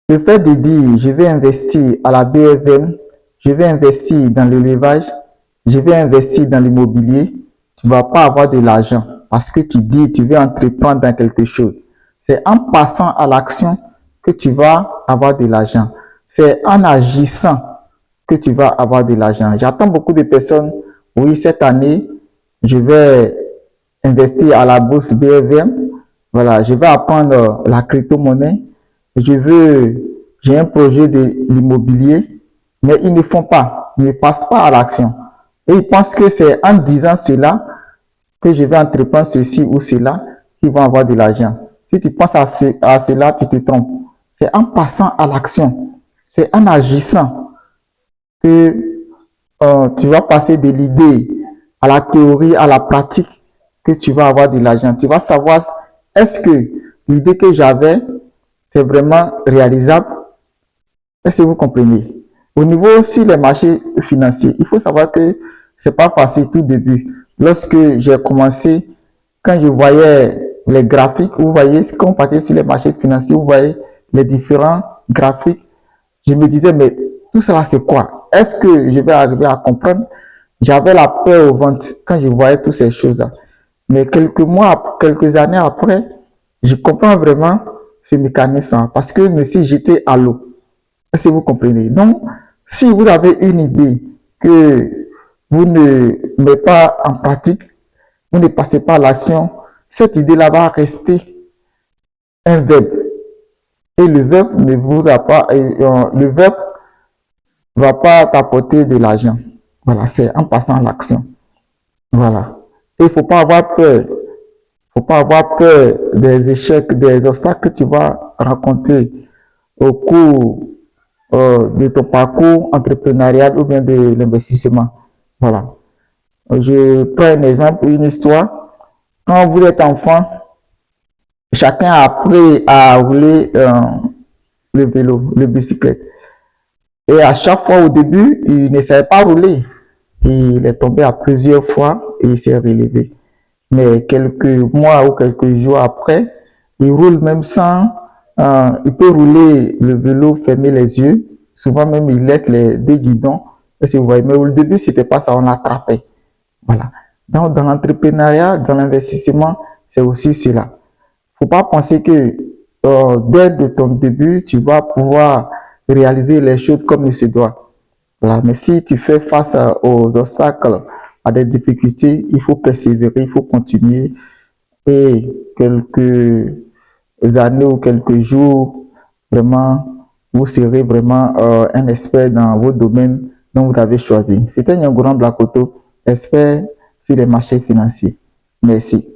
Le fait de dire, je vais investir à la BFM, je vais investir dans l'élevage, je vais investir dans l'immobilier, tu ne vas pas avoir de l'argent parce que tu dis, tu veux entreprendre dans quelque chose. C'est en passant à l'action que tu vas avoir de l'argent. C'est en agissant que tu vas avoir de l'argent. J'attends beaucoup de personnes, oui, cette année, je vais investir à la bourse BFM. Voilà, je vais apprendre la crypto-monnaie. J'ai un projet de l'immobilier, mais ils ne font pas, ils ne passent pas à l'action. Et ils pensent que c'est en disant cela que je vais entreprendre ceci ou cela qu'ils vont avoir de l'argent. Si tu penses à cela, tu te trompes. C'est en passant à l'action, c'est en agissant que tu vas passer de l'idée à la théorie, à la pratique, que tu vas avoir de l'argent. Tu vas savoir, est-ce que l'idée que j'avais, c'est vraiment réalisable? Est-ce que vous comprenez? Au niveau sur les marchés financiers, il faut savoir que c'est pas facile tout début. Lorsque j'ai commencé, quand je voyais les graphiques, vous voyez, quand on partait sur les marchés financiers, vous voyez les différents graphiques, je me disais, mais tout cela, c'est quoi? Est-ce que je vais arriver à comprendre? J'avais la peur au ventre quand je voyais toutes ces choses-là. Mais quelques mois, quelques années après, je comprends vraiment ce mécanisme parce que je me suis jeté à l'eau. Est-ce que vous comprenez? Donc, si vous avez une idée que vous ne mettez pas en pratique, vous ne passez pas à l'action, cette idée-là va rester un verbe. Et le verbe ne vous a pas, le verbe va pas t'apporter de l'argent. Voilà, c'est en passant à l'action. Voilà. Et il ne faut pas avoir peur. Il ne faut pas avoir peur des échecs, des obstacles que tu vas rencontrer au cours de ton parcours entrepreneurial ou bien de l'investissement. Voilà. Je prends un exemple, une histoire. Quand vous êtes enfant, chacun a appris à rouler le vélo, le bicyclette. Et à chaque fois au début, il ne savait pas rouler. Il est tombé à plusieurs fois et il s'est relevé. Mais quelques mois ou quelques jours après, il roule même sans, il peut rouler le vélo, fermer les yeux. Souvent même, il laisse les deux guidons. Parce que vous voyez, mais au début, c'était pas ça, on l'attrapait. Voilà. Donc, dans l'entrepreneuriat, dans l'investissement, c'est aussi cela. Faut pas penser que dès de ton début, tu vas pouvoir réaliser les choses comme il se doit. Voilà. Mais si tu fais face aux obstacles, à des difficultés, il faut persévérer, il faut continuer. Et quelques années ou quelques jours, vraiment, vous serez vraiment un expert dans vos domaines dont vous avez choisi. C'était Nyangouran Blakoto, expert sur les marchés financiers. Merci.